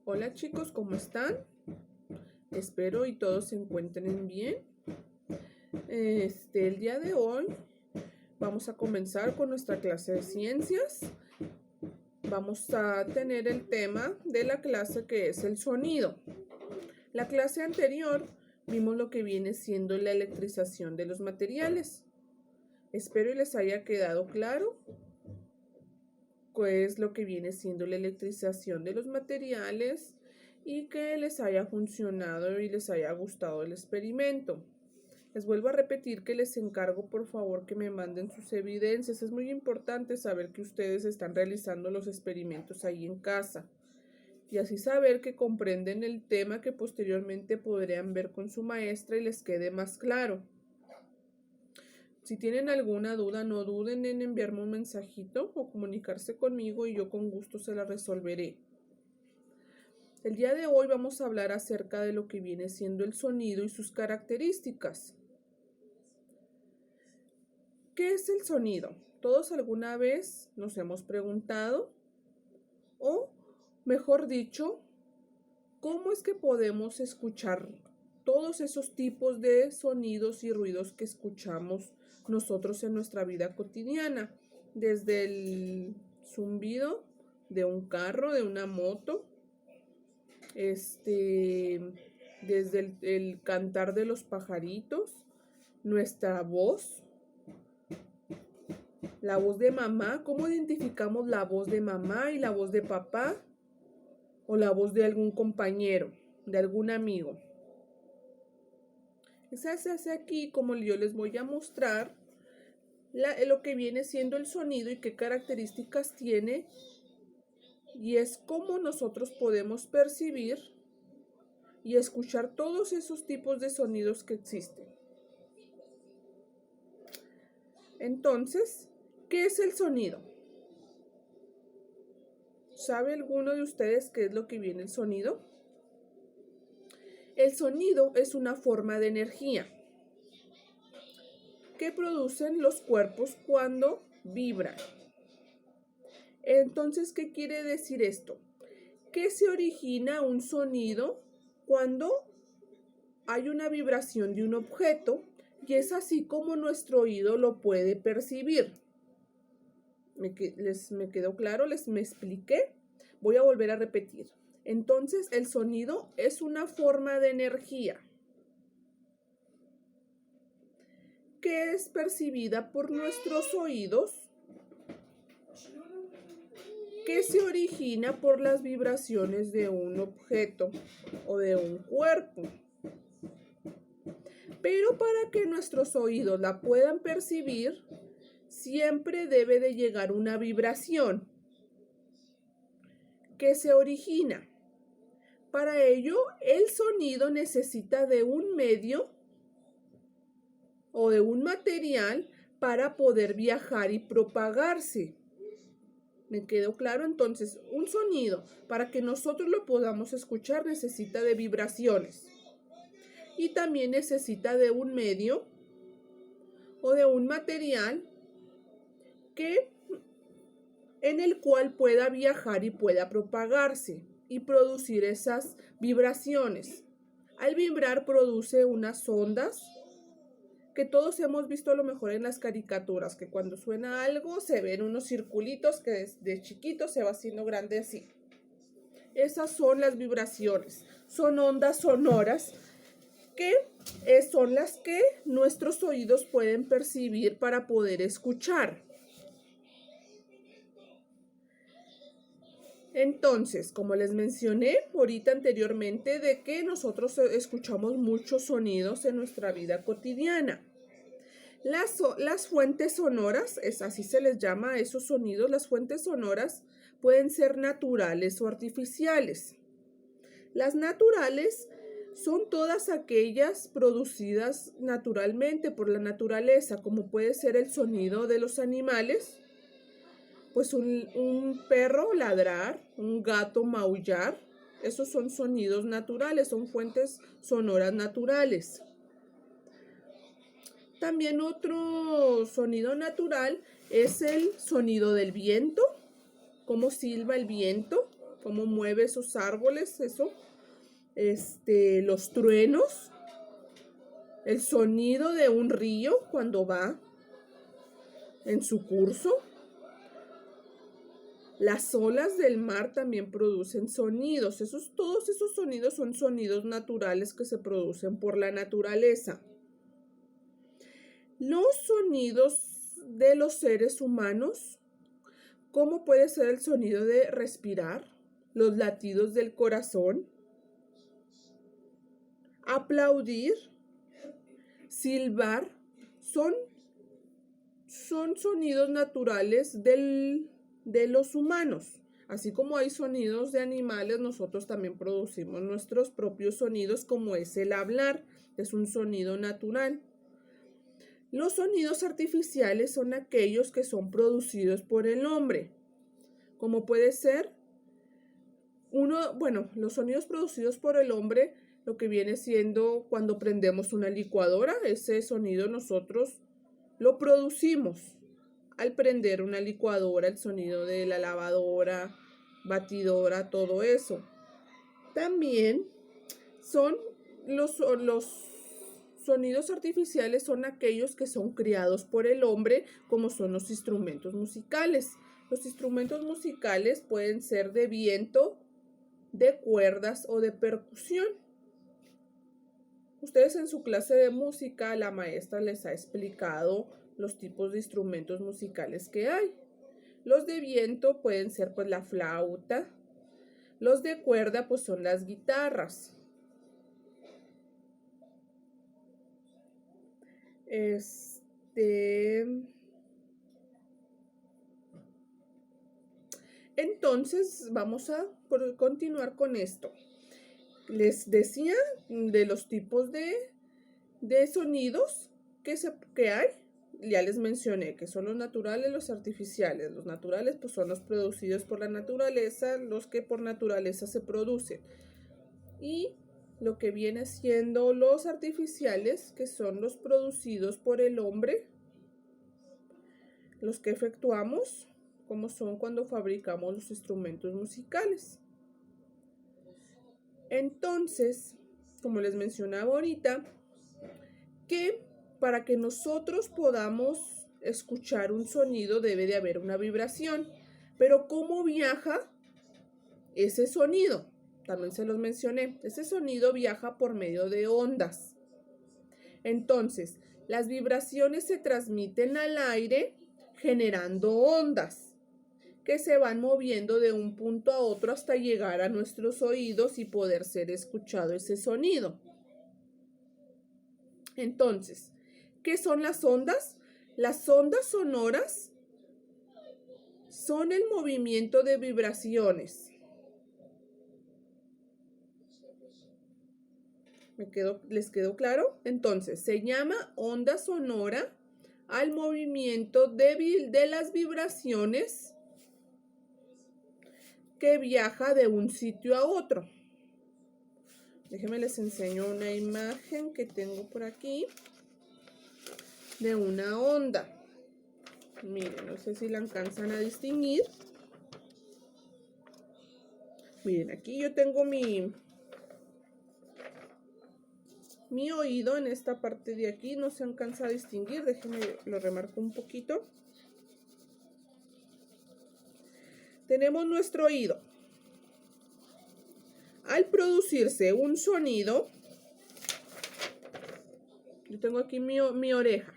Hola chicos, ¿cómo están? Espero y todos se encuentren bien. El día de hoy vamos a comenzar con nuestra clase de ciencias. Vamos a tener el tema de la clase que es el sonido. La clase anterior vimos lo que viene siendo la electrización de los materiales. Espero y les haya quedado claro qué es lo que viene siendo la electrización de los materiales y que les haya funcionado y les haya gustado el experimento. Les vuelvo a repetir que les encargo por favor que me manden sus evidencias. Es muy importante saber que ustedes están realizando los experimentos ahí en casa y así saber que comprenden el tema que posteriormente podrían ver con su maestra y les quede más claro. Si tienen alguna duda, no duden en enviarme un mensajito o comunicarse conmigo y yo con gusto se la resolveré. El día de hoy vamos a hablar acerca de lo que viene siendo el sonido y sus características. ¿Qué es el sonido? ¿Todos alguna vez nos hemos preguntado? O, mejor dicho, ¿cómo es que podemos escuchar todos esos tipos de sonidos y ruidos que escuchamos nosotros en nuestra vida cotidiana? Desde el zumbido de un carro, de una moto, desde el cantar de los pajaritos, nuestra voz, la voz de mamá. ¿Cómo identificamos la voz de mamá y la voz de papá? O la voz de algún compañero, de algún amigo. Esa se hace aquí, como yo les voy a mostrar lo que viene siendo el sonido y qué características tiene, y es cómo nosotros podemos percibir y escuchar todos esos tipos de sonidos que existen. Entonces, ¿qué es el sonido? ¿Sabe alguno de ustedes qué es lo que viene el sonido? El sonido es una forma de energía que producen los cuerpos cuando vibran. Entonces, ¿qué quiere decir esto? Que se origina un sonido cuando hay una vibración de un objeto y es así como nuestro oído lo puede percibir. ¿Me quedó claro? ¿Me expliqué? Voy a volver a repetir. Entonces, el sonido es una forma de energía que es percibida por nuestros oídos, que se origina por las vibraciones de un objeto o de un cuerpo. Pero para que nuestros oídos la puedan percibir, siempre debe de llegar una vibración que se origina. Para ello, el sonido necesita de un medio o de un material para poder viajar y propagarse. ¿Me quedó claro? Entonces, un sonido, para que nosotros lo podamos escuchar, necesita de vibraciones. Y también necesita de un medio o de un material en el cual pueda viajar y pueda propagarse y producir esas vibraciones. Al vibrar produce unas ondas que todos hemos visto a lo mejor en las caricaturas, que cuando suena algo se ven unos circulitos que desde chiquito se va haciendo grande así. Esas son las vibraciones, son ondas sonoras que son las que nuestros oídos pueden percibir para poder escuchar. Entonces, como les mencioné ahorita anteriormente, de que nosotros escuchamos muchos sonidos en nuestra vida cotidiana. Las fuentes sonoras, así se les llama a esos sonidos, las fuentes sonoras pueden ser naturales o artificiales. Las naturales son todas aquellas producidas naturalmente por la naturaleza, como puede ser el sonido de los animales, pues un perro ladrar, un gato maullar. Esos son sonidos naturales, son fuentes sonoras naturales. También otro sonido natural es el sonido del viento, cómo silba el viento, cómo mueve esos árboles, eso, los truenos, el sonido de un río cuando va en su curso. Las olas del mar también producen sonidos. Todos esos sonidos son sonidos naturales que se producen por la naturaleza. Los sonidos de los seres humanos, como puede ser el sonido de respirar, los latidos del corazón, aplaudir, silbar, son sonidos naturales de los humanos. Así como hay sonidos de animales, nosotros también producimos nuestros propios sonidos, como es el hablar, es un sonido natural. Los sonidos artificiales son aquellos que son producidos por el hombre, como puede ser los sonidos producidos por el hombre, lo que viene siendo cuando prendemos una licuadora, ese sonido nosotros lo producimos al prender una licuadora, el sonido de la lavadora, batidora, todo eso. También son los sonidos artificiales, son aquellos que son creados por el hombre, como son los instrumentos musicales. Los instrumentos musicales pueden ser de viento, de cuerdas o de percusión. Ustedes en su clase de música, la maestra les ha explicado los tipos de instrumentos musicales que hay. Los de viento pueden ser pues la flauta. Los de cuerda pues son las guitarras. Entonces vamos a continuar con esto. Les decía de los tipos de sonidos que hay. Ya les mencioné que son los naturales, los artificiales. Los naturales pues son los producidos por la naturaleza, los que por naturaleza se producen. Y lo que viene siendo los artificiales, que son los producidos por el hombre, los que efectuamos, como son cuando fabricamos los instrumentos musicales. Entonces, como les mencionaba ahorita, que para que nosotros podamos escuchar un sonido debe de haber una vibración. Pero ¿cómo viaja ese sonido? También se los mencioné. Ese sonido viaja por medio de ondas. Entonces, las vibraciones se transmiten al aire generando ondas que se van moviendo de un punto a otro hasta llegar a nuestros oídos y poder ser escuchado ese sonido. Entonces, ¿qué son las ondas? Las ondas sonoras son el movimiento de vibraciones. ¿Les quedó claro? Entonces, se llama onda sonora al movimiento de las vibraciones que viaja de un sitio a otro. Déjenme les enseño una imagen que tengo por aquí de una onda. Miren, no sé si la alcanzan a distinguir. Miren, aquí yo tengo mi oído en esta parte de aquí. No se alcanza a distinguir. Déjenme lo remarco un poquito. Tenemos nuestro oído. Al producirse un sonido, yo tengo aquí mi oreja.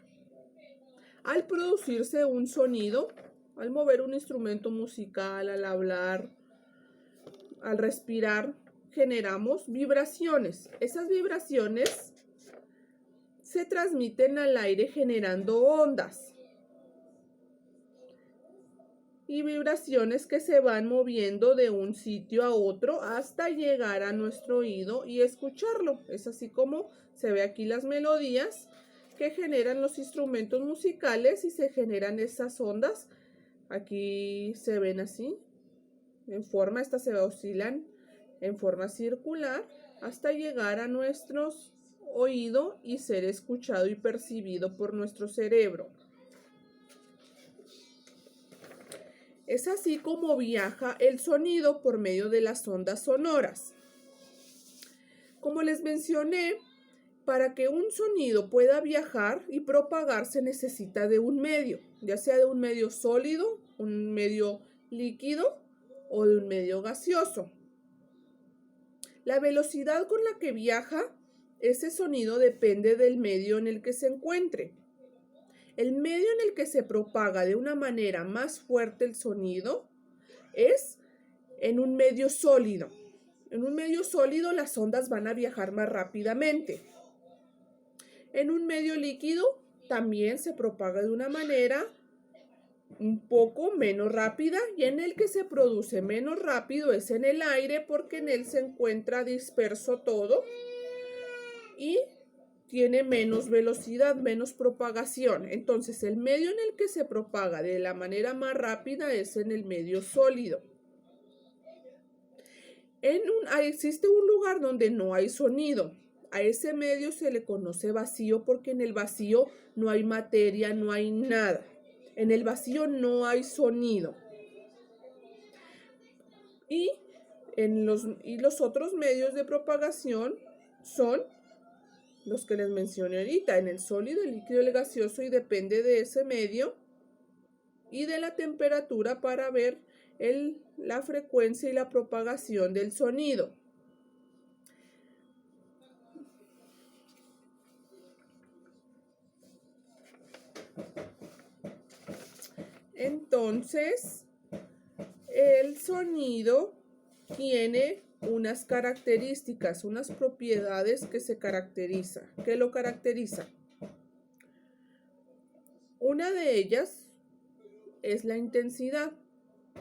Al producirse un sonido, al mover un instrumento musical, al hablar, al respirar, generamos vibraciones. Esas vibraciones se transmiten al aire generando ondas. Y vibraciones que se van moviendo de un sitio a otro hasta llegar a nuestro oído y escucarlo. Es así como se ve aquí las melodías que generan los instrumentos musicales y se generan esas ondas. Aquí se ven así, en forma, estas se oscilan en forma circular hasta llegar a nuestro oído y ser escuchado y percibido por nuestro cerebro. Es así como viaja el sonido por medio de las ondas sonoras. Como les mencioné, para que un sonido pueda viajar y propagarse necesita de un medio, ya sea de un medio sólido, un medio líquido o de un medio gaseoso. La velocidad con la que viaja ese sonido depende del medio en el que se encuentre. El medio en el que se propaga de una manera más fuerte el sonido es en un medio sólido. En un medio sólido las ondas van a viajar más rápidamente. En un medio líquido también se propaga de una manera un poco menos rápida, y en el que se produce menos rápido es en el aire, porque en él se encuentra disperso todo y tiene menos velocidad, menos propagación. Entonces, el medio en el que se propaga de la manera más rápida es en el medio sólido. Existe un lugar donde no hay sonido. A ese medio se le conoce vacío, porque en el vacío no hay materia, no hay nada. En el vacío no hay sonido. Y los otros medios de propagación son los que les mencioné ahorita, en el sólido, el líquido y el gaseoso, y depende de ese medio y de la temperatura para ver la frecuencia y la propagación del sonido. Entonces, el sonido tiene unas características, unas propiedades que lo caracteriza. Una de ellas es la intensidad.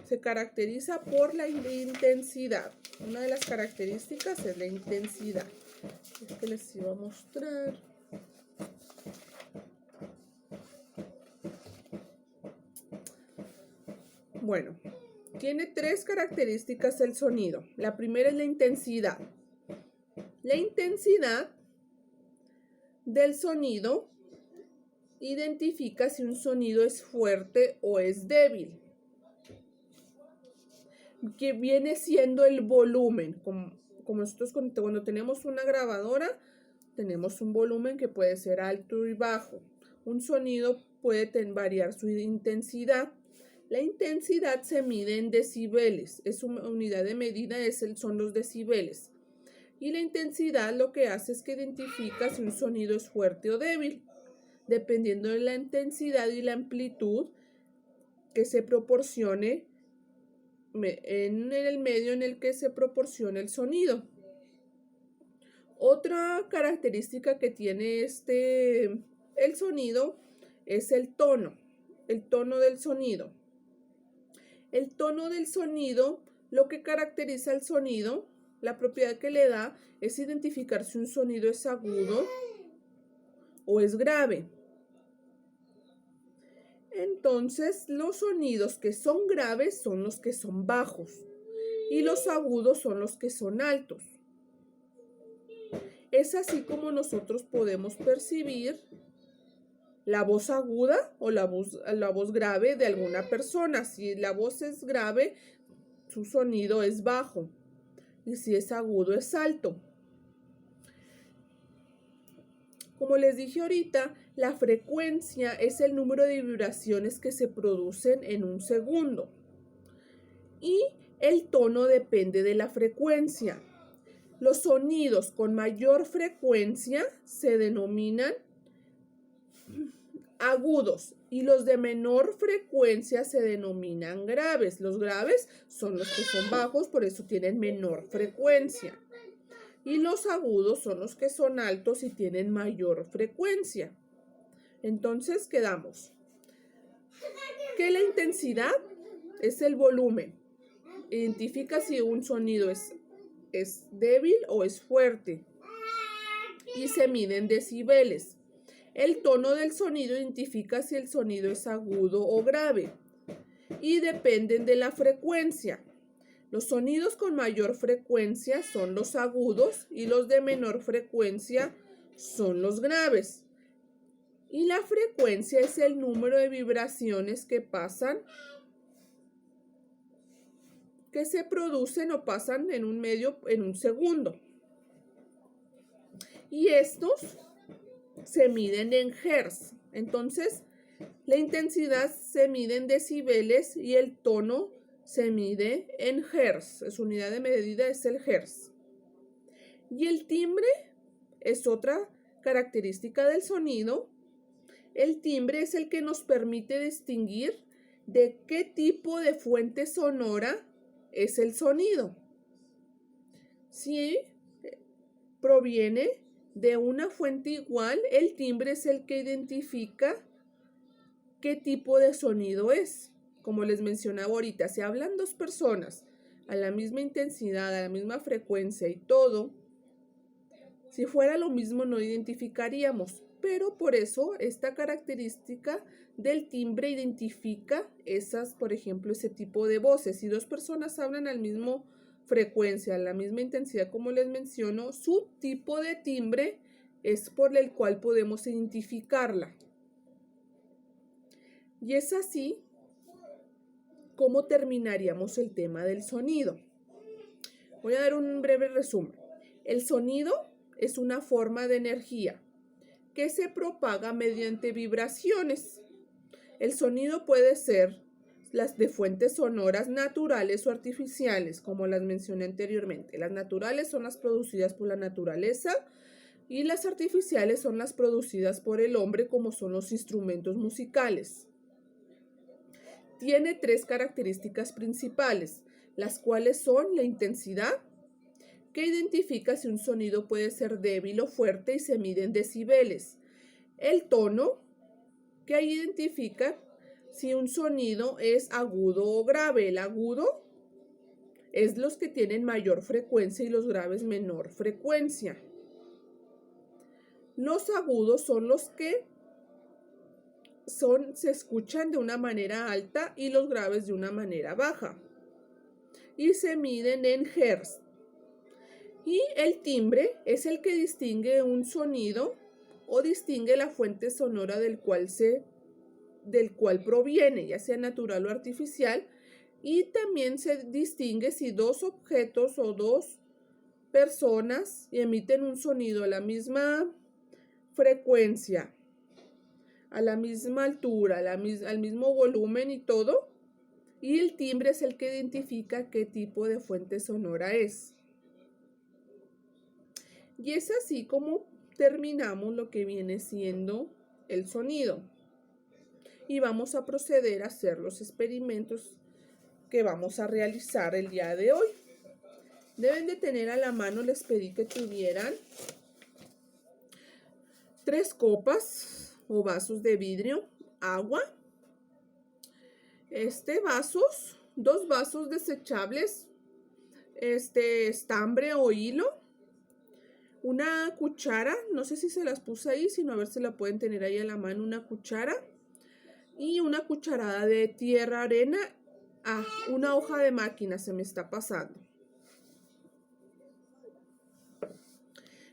Se caracteriza por la intensidad. Una de las características es la intensidad. Es que les iba a mostrar. Bueno, tiene 3 características el sonido. La primera es la intensidad. La intensidad del sonido identifica si un sonido es fuerte o es débil, que viene siendo el volumen. Como nosotros cuando tenemos una grabadora, tenemos un volumen que puede ser alto y bajo. Un sonido puede variar su intensidad. La intensidad se mide en decibeles. Es una unidad de medida, son los decibeles. Y la intensidad lo que hace es que identifica si un sonido es fuerte o débil, dependiendo de la intensidad y la amplitud que se proporcione en el medio en el que se proporciona el sonido. Otra característica que tiene el sonido es el tono del sonido. El tono del sonido, lo que caracteriza el sonido, la propiedad que le da es identificar si un sonido es agudo o es grave. Entonces, los sonidos que son graves son los que son bajos y los agudos son los que son altos. Es así como nosotros podemos percibir la voz aguda o la voz grave de alguna persona. Si la voz es grave, su sonido es bajo, y si es agudo, es alto. Como les dije ahorita, la frecuencia es el número de vibraciones que se producen en un segundo. Y el tono depende de la frecuencia. Los sonidos con mayor frecuencia se denominan agudos y los de menor frecuencia se denominan graves. Los graves son los que son bajos, por eso tienen menor frecuencia. Y los agudos son los que son altos y tienen mayor frecuencia. Entonces quedamos que la intensidad es el volumen. Identifica si un sonido es débil o es fuerte. Y se mide en decibeles. El tono del sonido identifica si el sonido es agudo o grave. Y dependen de la frecuencia. Los sonidos con mayor frecuencia son los agudos y los de menor frecuencia son los graves. Y la frecuencia es el número de vibraciones que pasan que se producen o pasan en un medio en un segundo. Y estos se miden en hertz. Entonces, la intensidad se mide en decibeles y el tono se mide en hertz. Su unidad de medida es el hertz. Y el timbre es otra característica del sonido. El timbre es el que nos permite distinguir de qué tipo de fuente sonora es el sonido. Si proviene de una fuente igual, el timbre es el que identifica qué tipo de sonido es. Como les mencionaba ahorita, si hablan dos personas a la misma intensidad, a la misma frecuencia y todo, si fuera lo mismo no identificaríamos, pero por eso esta característica del timbre identifica esas, por ejemplo, ese tipo de voces. Si dos personas hablan al mismo frecuencia, a la misma intensidad, como les menciono, su tipo de timbre es por el cual podemos identificarla. Y es así como terminaríamos el tema del sonido. Voy a dar un breve resumen. El sonido es una forma de energía que se propaga mediante vibraciones. El sonido puede ser las de fuentes sonoras naturales o artificiales, como las mencioné anteriormente. Las naturales son las producidas por la naturaleza y las artificiales son las producidas por el hombre, como son los instrumentos musicales. Tiene tres características principales, las cuales son la intensidad, que identifica si un sonido puede ser débil o fuerte y se mide en decibeles. El tono, que identifica si un sonido es agudo o grave. El agudo es los que tienen mayor frecuencia y los graves menor frecuencia. Los agudos son los que se escuchan de una manera alta y los graves de una manera baja. Y se miden en hertz. Y el timbre es el que distingue un sonido o distingue la fuente sonora del cual proviene, ya sea natural o artificial, y también se distingue si dos objetos o dos personas emiten un sonido a la misma frecuencia, a la misma altura, al mismo volumen y todo, y el timbre es el que identifica qué tipo de fuente sonora es. Y es así como terminamos lo que viene siendo el sonido. Y vamos a proceder a hacer los experimentos que vamos a realizar el día de hoy. Deben de tener a la mano, les pedí que tuvieran 3 copas o vasos de vidrio, agua, 2 vasos desechables, estambre o hilo, una cuchara, no sé si se las puse ahí, sino a ver si la pueden tener ahí a la mano, una cuchara y una cucharada de tierra, arena, una hoja de máquina se me está pasando.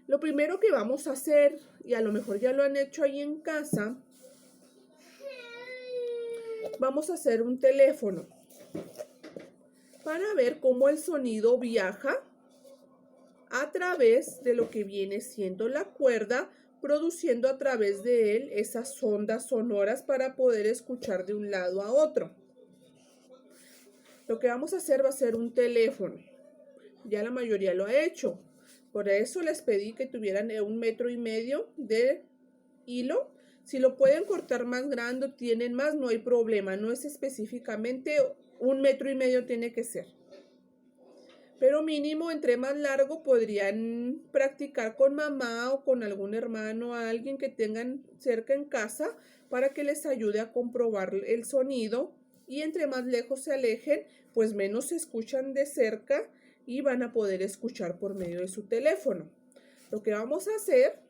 Lo primero que vamos a hacer, y a lo mejor ya lo han hecho ahí en casa, vamos a hacer un teléfono para ver cómo el sonido viaja a través de lo que viene siendo la cuerda, produciendo a través de él esas ondas sonoras para poder escuchar de un lado a otro. Lo que vamos a hacer va a ser un teléfono. Ya la mayoría lo ha hecho. Por eso les pedí que tuvieran 1,5 metros de hilo. Si lo pueden cortar más grande, tienen más, no hay problema. No es específicamente 1,5 metros tiene que ser. Pero mínimo, entre más largo, podrían practicar con mamá o con algún hermano, a alguien que tengan cerca en casa, para que les ayude a comprobar el sonido. Y entre más lejos se alejen, pues menos se escuchan de cerca y van a poder escuchar por medio de su teléfono. Lo que vamos a hacer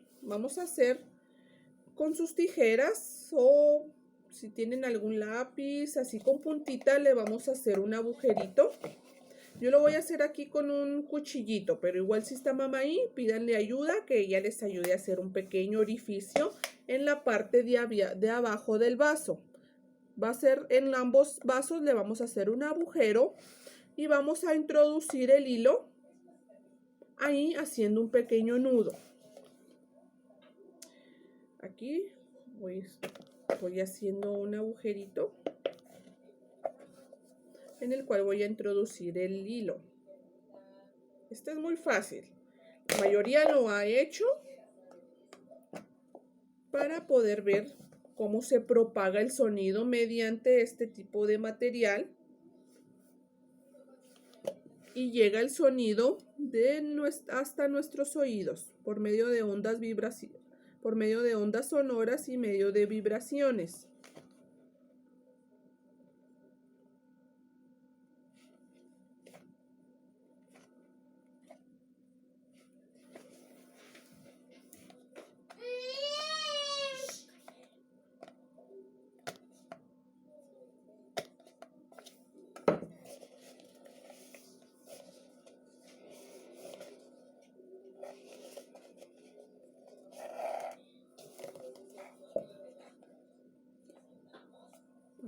con sus tijeras, o si tienen algún lápiz así con puntita, le vamos a hacer un agujerito. Yo lo voy a hacer aquí con un cuchillito, pero igual si está mamá ahí, pídanle ayuda, que ella les ayude a hacer un pequeño orificio en la parte de abajo del vaso. Va a ser en ambos vasos, le vamos a hacer un agujero y vamos a introducir el hilo ahí haciendo un pequeño nudo. Aquí voy haciendo un agujerito en el cual voy a introducir el hilo. Este es muy fácil. La mayoría lo ha hecho para poder ver cómo se propaga el sonido mediante este tipo de material y llega el sonido hasta nuestros oídos por medio de ondas sonoras y medio de vibraciones.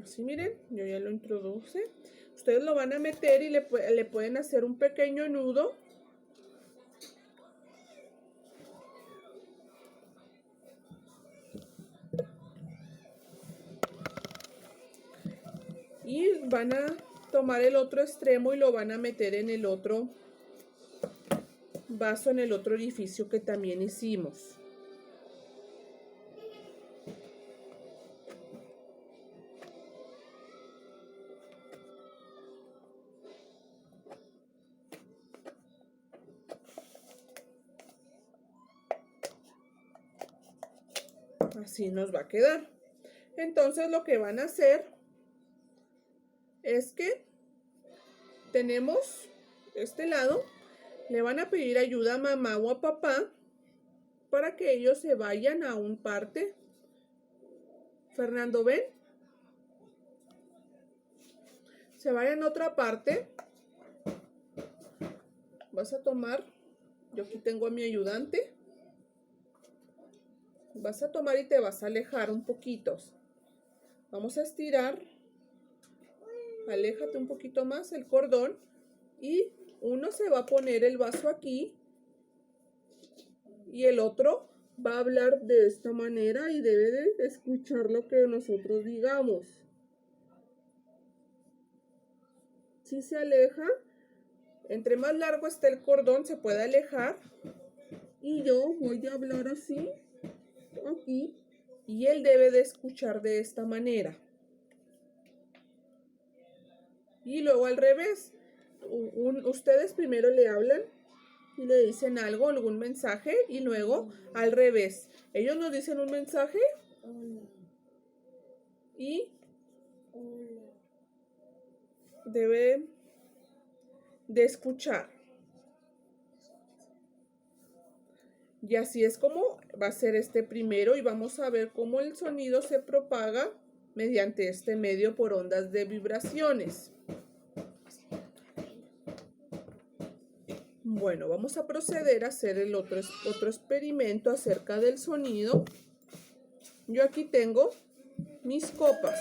Así miren, yo ya lo introduje. Ustedes lo van a meter y le pueden hacer un pequeño nudo. Y van a tomar el otro extremo y lo van a meter en el otro vaso, en el otro orificio que también hicimos. Así nos va a quedar. Entonces lo que van a hacer es que tenemos este lado, le van a pedir ayuda a mamá o a papá para que ellos se vayan a un parte. Fernando, ven. Se vayan a otra parte. Vas a tomar, yo aquí tengo a mi ayudante. Vas a tomar y te vas a alejar un poquito. Vamos a estirar. Aléjate un poquito más el cordón y uno se va a poner el vaso aquí y el otro va a hablar de esta manera y debe de escuchar lo que nosotros digamos. Si se aleja, entre más largo esté el cordón se puede alejar y yo voy a hablar así aquí y él debe de escuchar de esta manera. Y luego al revés, ustedes primero le hablan y le dicen algo, algún mensaje, y luego al revés. Ellos nos dicen un mensaje y debe de escuchar. Y así es como va a ser este primero y vamos a ver cómo el sonido se propaga mediante este medio por ondas de vibraciones. Bueno, vamos a proceder a hacer el otro experimento acerca del sonido. Yo aquí tengo mis copas.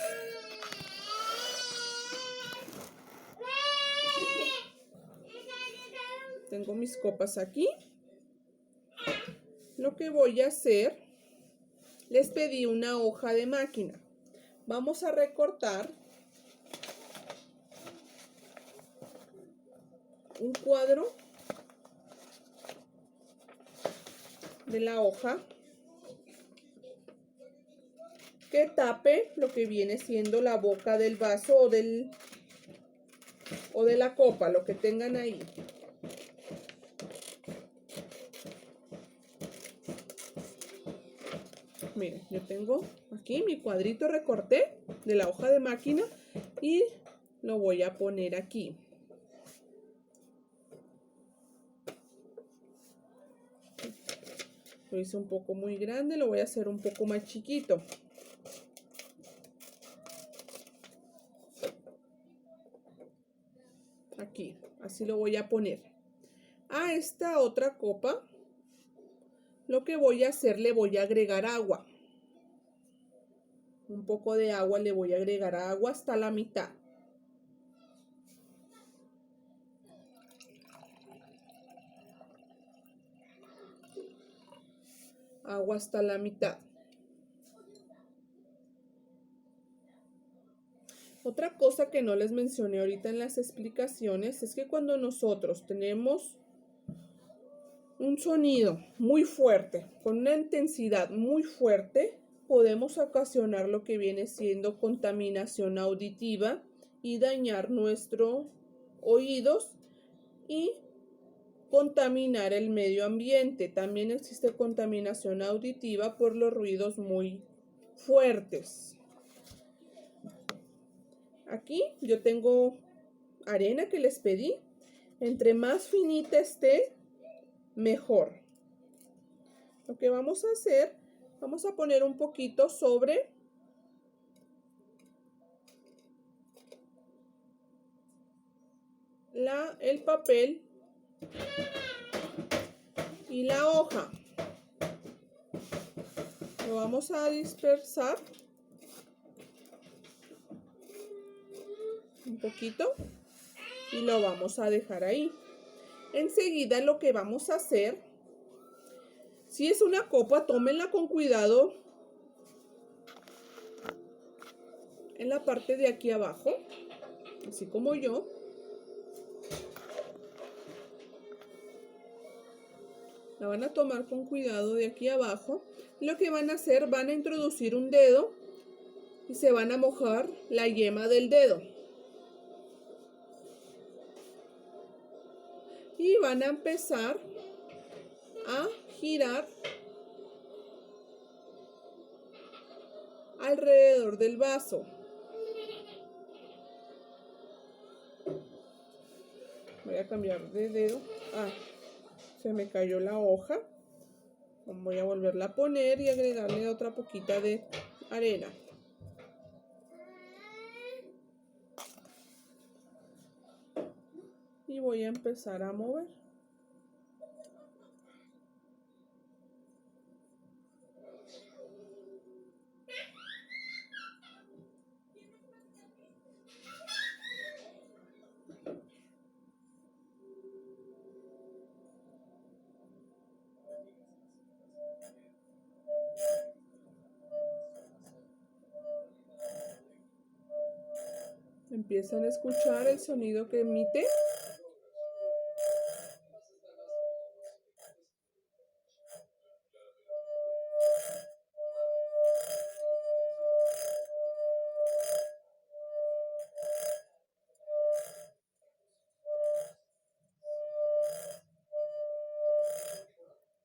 Tengo mis copas aquí. Lo que voy a hacer, les pedí una hoja de máquina. Vamos a recortar un cuadro de la hoja que tape lo que viene siendo la boca del vaso o de la copa, lo que tengan ahí. Miren, yo tengo aquí mi cuadrito, recorté de la hoja de máquina y lo voy a poner aquí. Lo hice un poco muy grande, lo voy a hacer un poco más chiquito. Aquí, así lo voy a poner. A esta otra copa, lo que voy a hacer, le voy a agregar agua. Un poco de agua, le voy a agregar agua hasta la mitad. agua hasta la mitad. Otra cosa que no les mencioné ahorita en las explicaciones es que cuando nosotros tenemos un sonido muy fuerte, con una intensidad muy fuerte, podemos ocasionar lo que viene siendo contaminación auditiva y dañar nuestros oídos y contaminar el medio ambiente. También existe contaminación auditiva por los ruidos muy fuertes. Aquí yo tengo arena que les pedí. Entre más finita esté, mejor. Lo que vamos a hacer, vamos a poner un poquito sobre el papel y la hoja. Lo vamos a dispersar un poquito y lo vamos a dejar ahí. Enseguida lo que vamos a hacer, si es una copa, tómenla con cuidado en la parte de aquí abajo, así como yo. La van a tomar con cuidado de aquí abajo. Lo que van a hacer, van a introducir un dedo y se van a mojar la yema del dedo. Y van a empezar a girar alrededor del vaso. Voy a cambiar de dedo. Se me cayó la hoja. Voy a volverla a poner y agregarle otra poquita de arena. Y voy a empezar a mover. Empiezan a escuchar el sonido que emite.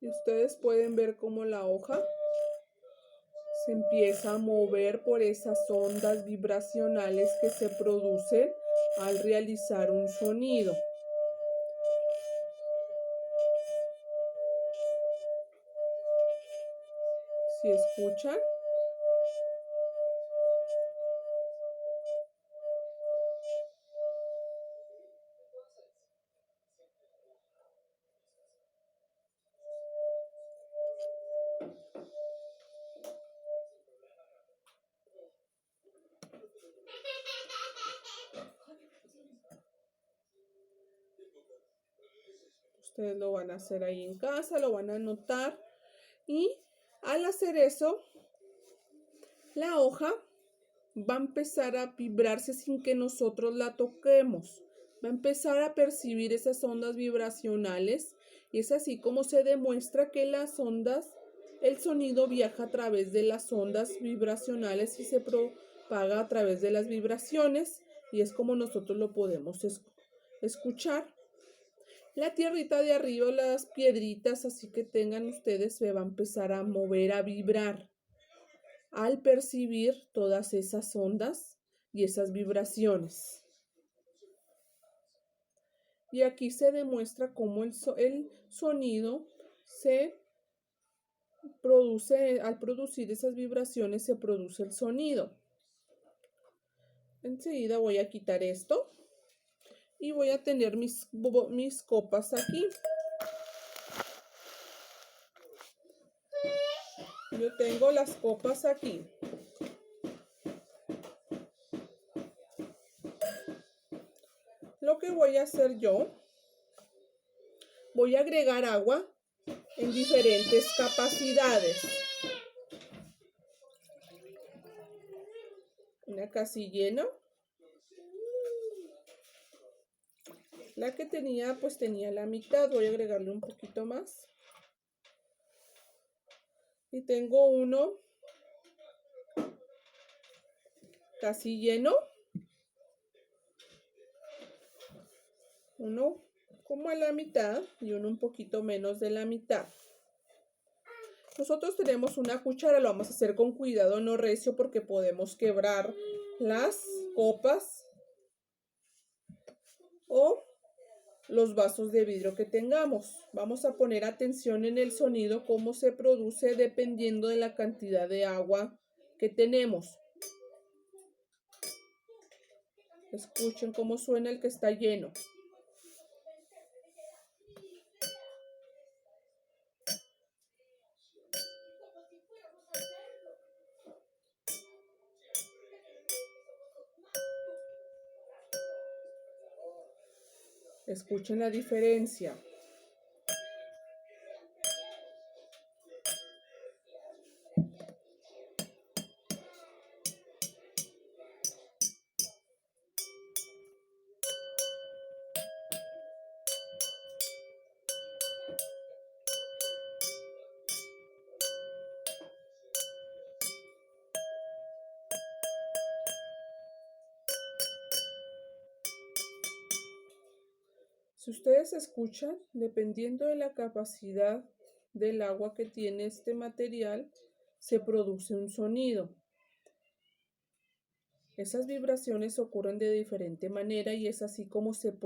Y ustedes pueden ver cómo la hoja se empieza a mover por esas ondas vibracionales que se producen al realizar un sonido. ¿Sí escuchan? Ustedes lo van a hacer ahí en casa, lo van a anotar. Y al hacer eso, la hoja va a empezar a vibrarse sin que nosotros la toquemos. Va a empezar a percibir esas ondas vibracionales y es así como se demuestra que las ondas, el sonido viaja a través de las ondas vibracionales y se propaga a través de las vibraciones y es como nosotros lo podemos escuchar. La tierrita de arriba, las piedritas así que tengan ustedes, se va a empezar a mover, a vibrar al percibir todas esas ondas y esas vibraciones. Y aquí se demuestra cómo el sonido se produce, al producir esas vibraciones se produce el sonido. Enseguida voy a quitar esto y voy a tener mis copas aquí. Yo tengo las copas aquí. Lo que voy a hacer yo, voy a agregar agua en diferentes capacidades. Una casi llena. La que tenía, pues tenía la mitad. Voy a agregarle un poquito más. Y tengo uno casi lleno. Uno como a la mitad y uno un poquito menos de la mitad. Nosotros tenemos una cuchara, lo vamos a hacer con cuidado, no recio, porque podemos quebrar las copas o los vasos de vidrio que tengamos. Vamos a poner atención en el sonido, cómo se produce dependiendo de la cantidad de agua que tenemos. Escuchen cómo suena el que está lleno. Escuchen la diferencia. Si ustedes escuchan, dependiendo de la capacidad del agua que tiene este material, se produce un sonido. Esas vibraciones ocurren de diferente manera y es así como se